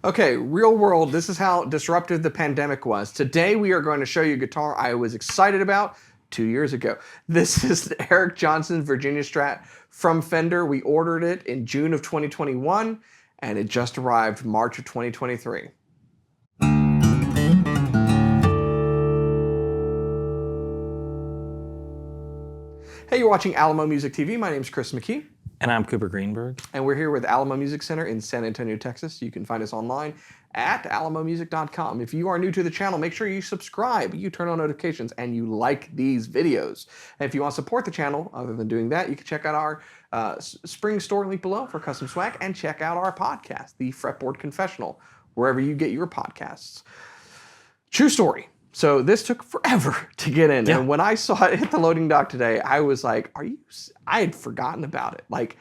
Okay, real world, this is how disruptive the pandemic was. Today we are going to show you a guitar I was excited about 2 years ago. This is the Eric Johnson Virginia Strat from Fender. We ordered it in June of 2021 and it just arrived March of 2023. Hey, you're watching Alamo Music TV. My name's Chris McKee. And I'm Cooper Greenberg. And we're here with Alamo Music Center in San Antonio, Texas. You can find us online at alamomusic.com. If you are new to the channel, make sure you subscribe, you turn on notifications, and you like these videos. And if you want to support the channel, other than doing that, you can check out our spring store link below for custom swag and check out our podcast, the Fretboard Confessional, wherever you get your podcasts. True story. So this took forever to get in. Yeah. And when I saw it hit the loading dock today, I was like, I had forgotten about it. Like,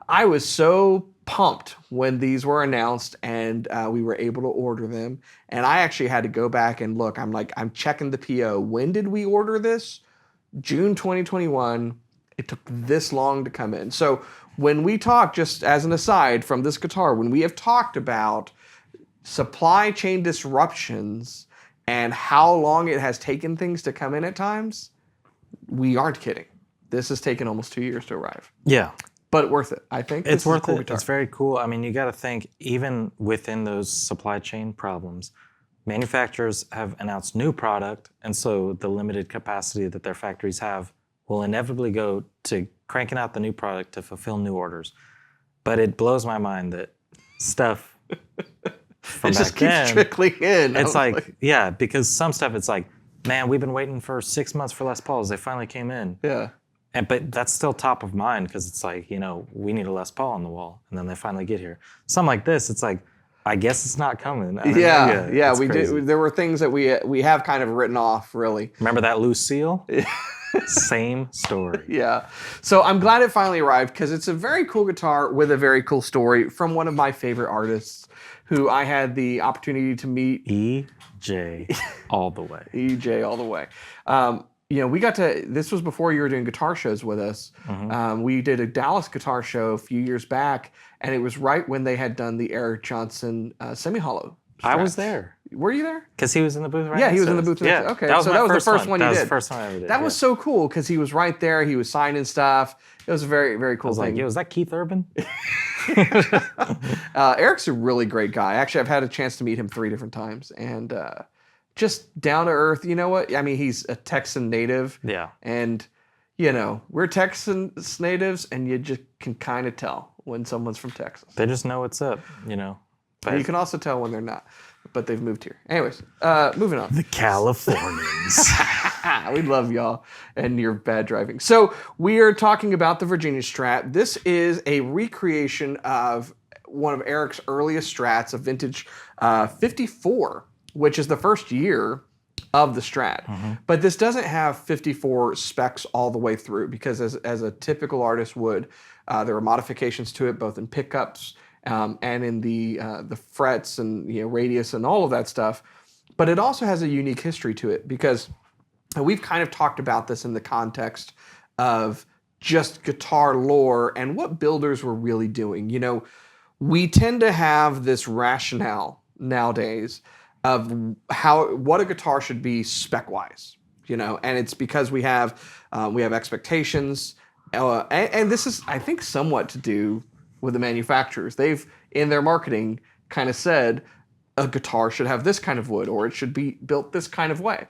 I was so pumped when these were announced and we were able to order them. And I actually had to go back and look. I'm checking the PO. When did we order this? June 2021. It took this long to come in. So when we talk, just as an aside from this guitar, when we have talked about supply chain disruptions and how long it has taken things to come in at times, we aren't kidding. This has taken almost 2 years to arrive. Yeah. But worth it, I think. It's worth it. It's very cool. I mean, you got to think, even within those supply chain problems, manufacturers have announced new product, and so the limited capacity that their factories have will inevitably go to cranking out the new product to fulfill new orders. But it blows my mind that stuff from it just keeps trickling in. It's like, yeah, because some stuff, it's like, man, we've been waiting for 6 months for Les Pauls. They finally came in. Yeah. But that's still top of mind because it's like, we need a Les Paul on the wall, and then they finally get here. Something like this, it's like, I guess it's not coming. Yeah, we did. There were things that we have kind of written off, really. Remember that Lucille? Same story. Yeah. So I'm glad it finally arrived because it's a very cool guitar with a very cool story from one of my favorite artists who I had the opportunity to meet. EJ all the way. EJ all the way. We got to, this was before you were doing guitar shows with us. Mm-hmm. We did a Dallas guitar show a few years back, and it was right when they had done the Eric Johnson semi-hollow Strat. I was there. Were you there? Because he was in the booth right Yeah, he was in the booth. Yeah. Okay, so that was the first one you did. That was the first one I ever did. That was so cool because he was right there. He was signing stuff. It was a very, very cool thing. Like, yo, is that Keith Urban? Eric's a really great guy. Actually, I've had a chance to meet him 3 different times. And just down to earth. You know what? I mean, he's a Texan native. Yeah. And, we're Texan natives, and you just can kind of tell when someone's from Texas. They just know what's up, But you can also tell when they're not. But they've moved here. Anyways, moving on. The Californians. We love y'all and your bad driving. So we are talking about the Virginia Strat. This is a recreation of one of Eric's earliest Strats, a vintage 54, which is the first year of the Strat. Mm-hmm. But this doesn't have 54 specs all the way through because as a typical artist would, there are modifications to it, both in pickups and in the frets and radius and all of that stuff. But it also has a unique history to it because we've kind of talked about this in the context of just guitar lore and what builders were really doing. We tend to have this rationale nowadays of what a guitar should be spec-wise, and it's because we have expectations, and this is, I think, somewhat to do with the manufacturers. They've, in their marketing, kind of said a guitar should have this kind of wood or it should be built this kind of way.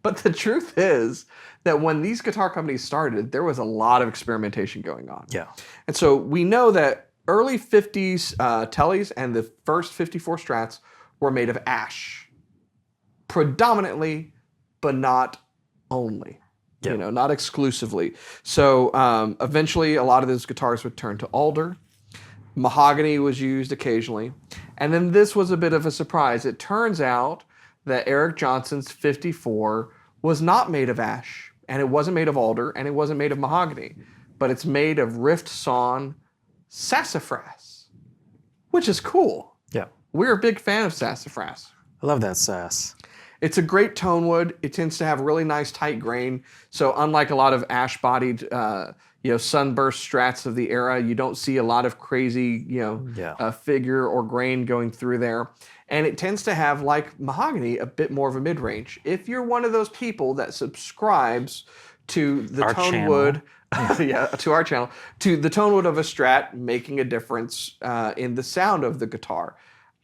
But the truth is that when these guitar companies started, there was a lot of experimentation going on. Yeah. And so we know that early 50s Tellys and the first 54 Strats were made of ash. Predominantly, but not only. Yep. Not exclusively. So eventually a lot of those guitars would turn to alder. Mahogany was used occasionally. And then this was a bit of a surprise. It turns out that Eric Johnson's 54 was not made of ash, and it wasn't made of alder, and it wasn't made of mahogany, but it's made of rift sawn sassafras, which is cool. Yeah. We're a big fan of sassafras. I love that sass. It's a great tone wood. It tends to have really nice tight grain. So unlike a lot of ash-bodied, sunburst strats of the era, you don't see a lot of crazy, figure or grain going through there. And it tends to have, like mahogany, a bit more of a mid-range. If you're one of those people that subscribes to the tone wood, to our channel, to the tone wood of a Strat making a difference in the sound of the guitar,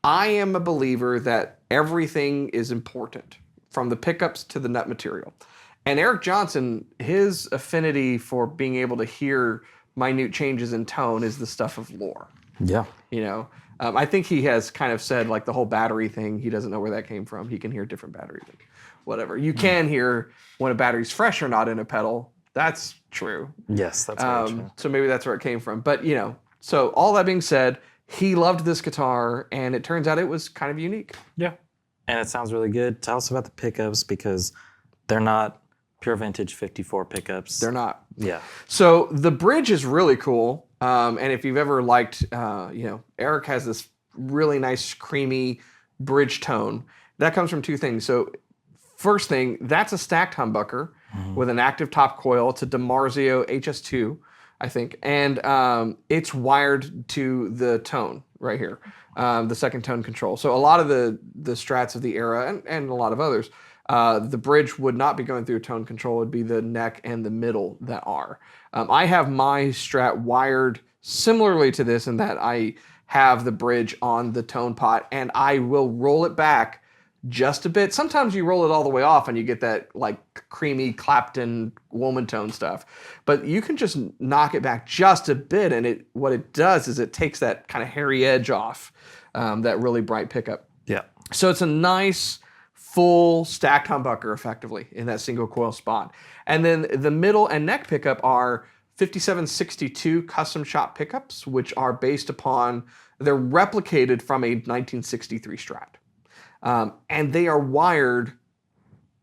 I am a believer that everything is important, from the pickups to the nut material. And Eric Johnson, his affinity for being able to hear minute changes in tone is the stuff of lore. Yeah. I think he has kind of said, like, the whole battery thing, he doesn't know where that came from. He can hear different batteries, whatever. You can hear when a battery's fresh or not in a pedal. That's true. Yes, that's very true. So maybe that's where it came from. But, so all that being said, he loved this guitar, and it turns out it was kind of unique. Yeah. And it sounds really good. Tell us about the pickups, because they're not pure vintage 54 pickups. They're not. Yeah. So the bridge is really cool. And if you've ever liked, Eric has this really nice creamy bridge tone. That comes from two things. So first thing, that's a stacked humbucker with an active top coil. It's a DiMarzio HS2, I think. And it's wired to the tone right here, the second tone control. So a lot of the Strats of the era, and a lot of others, the bridge would not be going through tone control. It would be the neck and the middle that are. I have my Strat wired similarly to this in that I have the bridge on the tone pot, and I will roll it back just a bit. Sometimes you roll it all the way off and you get that like creamy Clapton woman tone stuff. But you can just knock it back just a bit, and what it does is it takes that kind of hairy edge off, that really bright pickup. Yeah. So it's a nice full stacked humbucker effectively in that single coil spot. And then the middle and neck pickup are 5762 custom shop pickups, which are based upon, they're replicated from a 1963 Strat. And they are wired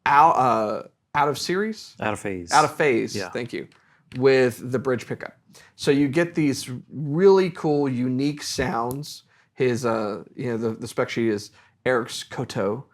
out of series? Out of phase. Out of phase, yeah. Thank you, with the bridge pickup. So you get these really cool, unique sounds. His, the spec sheet is Eric's Koto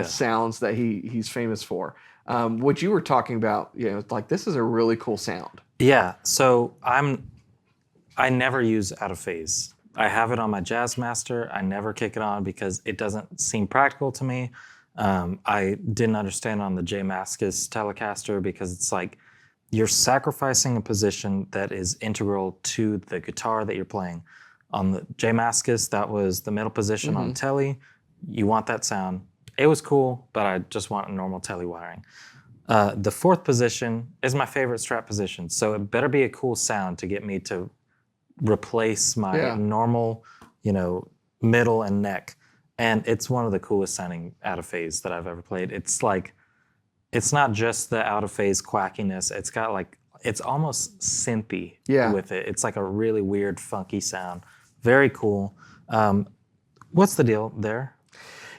sounds that he's famous for. What you were talking about, like, this is a really cool sound. Yeah, so I never use out of phase. I have it on my Jazzmaster. I never kick it on because it doesn't seem practical to me. I didn't understand on the J Mascis Telecaster because it's like you're sacrificing a position that is integral to the guitar that you're playing. On the J Mascis, that was the middle position on Tele. You want that sound. It was cool, but I just want a normal Tele wiring. The fourth position is my favorite Strat position, so it better be a cool sound to get me to replace my normal, middle and neck. And it's one of the coolest sounding out of phase that I've ever played. It's like, it's not just the out of phase quackiness. It's got like, it's almost synthy with it. It's like a really weird, funky sound. Very cool. What's the deal there?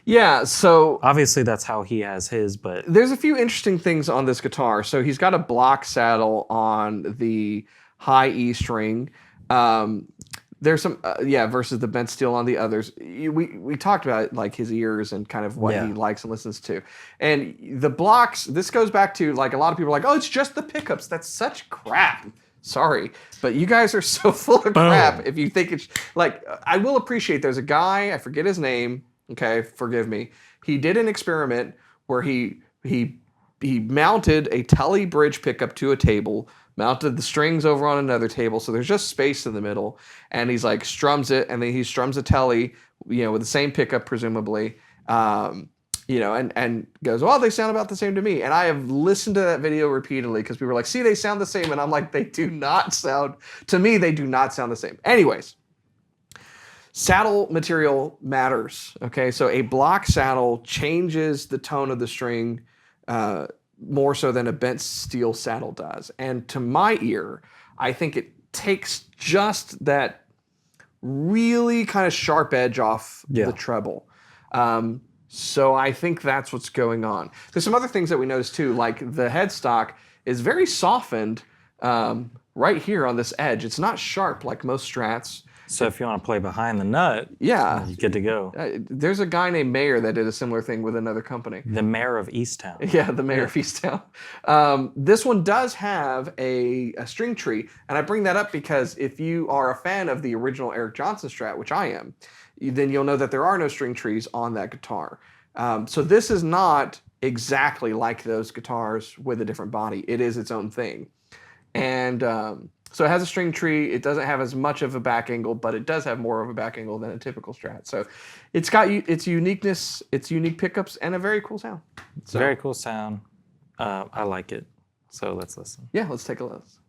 Yeah, so obviously that's how he has his, but there's a few interesting things on this guitar. So he's got a block saddle on the high E string. There's some, versus the bent steel on the others. We talked about like his ears and kind of what he likes and listens to. And the blocks, this goes back to like a lot of people are like, oh, it's just the pickups. That's such crap. Sorry, but you guys are so full of crap if you think it's like, I will appreciate there's a guy, I forget his name. Okay, forgive me. He did an experiment where he mounted a Tele bridge pickup to a table, mounted the strings over on another table, so there's just space in the middle, and he's like strums it, and then he strums a Tele, with the same pickup presumably, and goes, well, they sound about the same to me. And I have listened to that video repeatedly because people were like, see, they sound the same, and I'm like, they do not sound, to me, they do not sound the same. Anyways. Saddle material matters, okay? So a block saddle changes the tone of the string more so than a bent steel saddle does. And to my ear, I think it takes just that really kind of sharp edge off the treble. So I think that's what's going on. There's some other things that we noticed too, like the headstock is very softened right here on this edge. It's not sharp like most Strats. So if you want to play behind the nut, Yeah. you're good to go. There's a guy named Mayer that did a similar thing with another company. The mayor of Easttown. Yeah, the Mayor of Easttown. This one does have a string tree, and I bring that up because if you are a fan of the original Eric Johnson Strat, which I am, then you'll know that there are no string trees on that guitar. So this is not exactly like those guitars with a different body. It is its own thing. And so it has a string tree. It doesn't have as much of a back angle, but it does have more of a back angle than a typical Strat. So it's got its uniqueness, its unique pickups, and a very cool sound. So, Very cool sound. I like it. So let's listen. yeah, let's take a listen.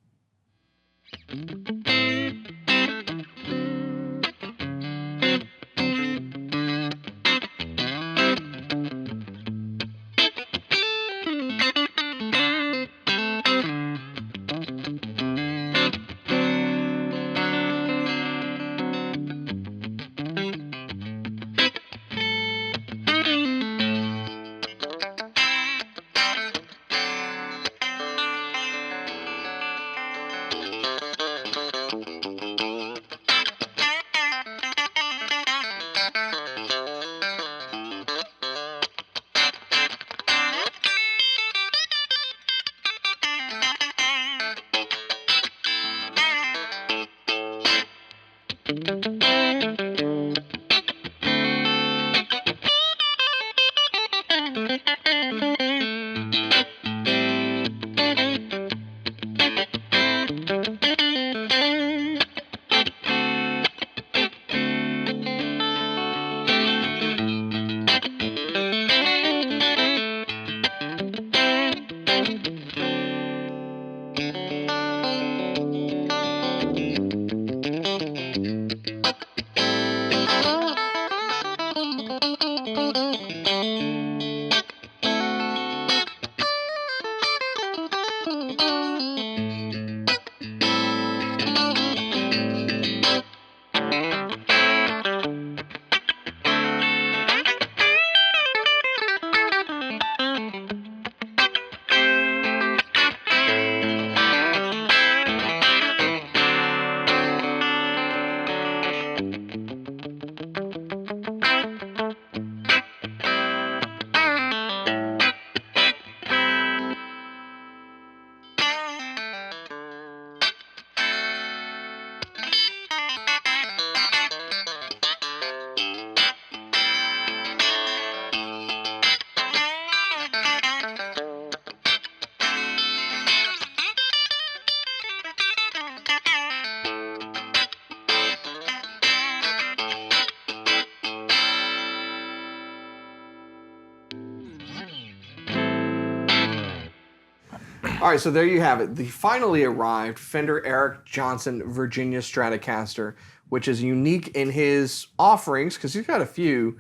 All right, so there you have it. The finally arrived Fender Eric Johnson Virginia Stratocaster, which is unique in his offerings because he's got a few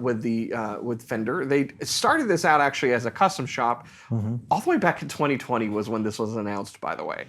with Fender. They started this out actually as a custom shop. All the way back in 2020 was when this was announced, by the way.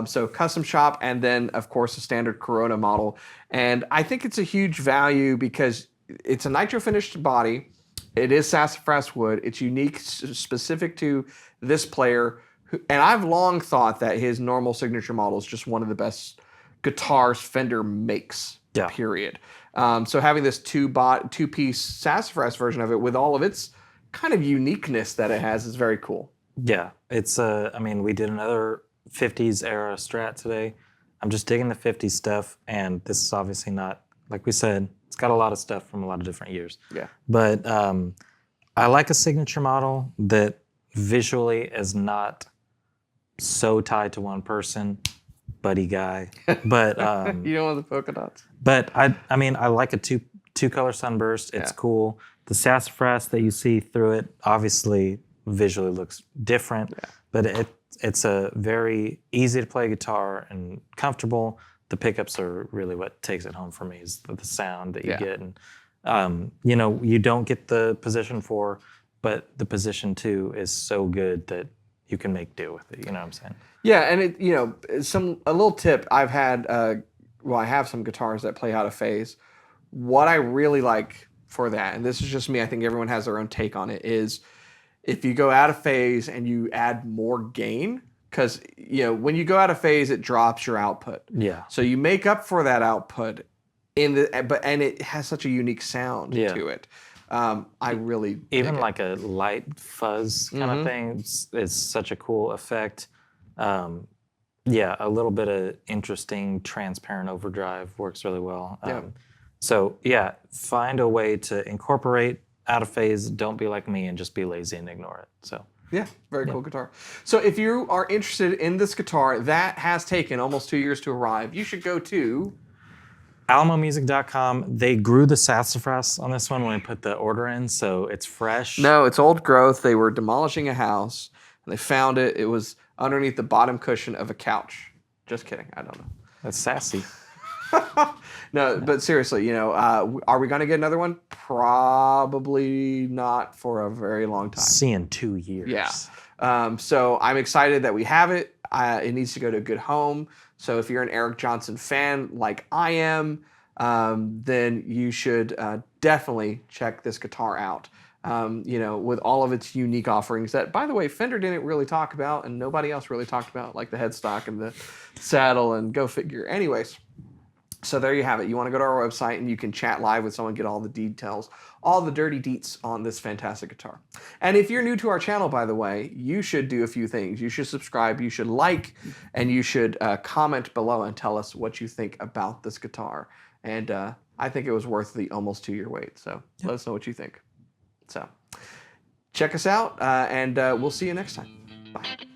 So custom shop, and then of course a standard Corona model. And I think it's a huge value because it's a nitro finished body. It is sassafras wood. It's unique, specific to this player. And I've long thought that his normal signature model is just one of the best guitars Fender makes, period. So having this two-piece sassafras version of it with all of its kind of uniqueness that it has is very cool. Yeah, it's I mean, we did another 50s era Strat today. I'm just digging the 50s stuff, and this is obviously not, like we said, it's got a lot of stuff from a lot of different years. Yeah. But I like a signature model that visually is not so tied to one person, buddy guy. But you don't want the polka dots. But I mean, I like a two color sunburst. It's cool. The sassafras that you see through it obviously visually looks different, but it's a very easy to play guitar and comfortable. The pickups are really what takes it home for me, is the sound that you get. And you know, you don't get the position 4, but the position 2 is so good that you can make do with it. You know what I'm saying? Yeah, and it, you know, a little tip. I've had I have some guitars that play out of phase. What I really like for that, and this is just me, I think everyone has their own take on it, is if you go out of phase and you add more gain, because when you go out of phase, it drops your output. Yeah. So you make up for that output and it has such a unique sound to it. I really even dig like a light fuzz kind of thing. It's such a cool effect. Yeah, a little bit of interesting transparent overdrive works really well. So yeah, find a way to incorporate out of phase. Don't be like me and just be lazy and ignore it. So yeah, very cool guitar. So if you are interested in this guitar that has taken almost 2 years to arrive, you should go to AlamoMusic.com. They grew the sassafras on this one when I put the order in, so it's fresh. No, it's old growth. They were demolishing a house and they found it. It was underneath the bottom cushion of a couch. Just kidding. I don't know. That's sassy. No, but seriously, are we going to get another one? Probably not for a very long time. See in 2 years. Yeah. So I'm excited that we have it. It needs to go to a good home. So if you're an Eric Johnson fan like I am, then you should definitely check this guitar out. With all of its unique offerings that, by the way, Fender didn't really talk about and nobody else really talked about, like the headstock and the saddle and go figure. Anyways, so there you have it. You want to go to our website and you can chat live with someone, get all the details, all the dirty deets on this fantastic guitar. And if you're new to our channel, by the way, you should do a few things. You should subscribe, you should like, and you should comment below and tell us what you think about this guitar. And I think it was worth the almost 2 year wait. So let us know what you think. So check us out and we'll see you next time. Bye.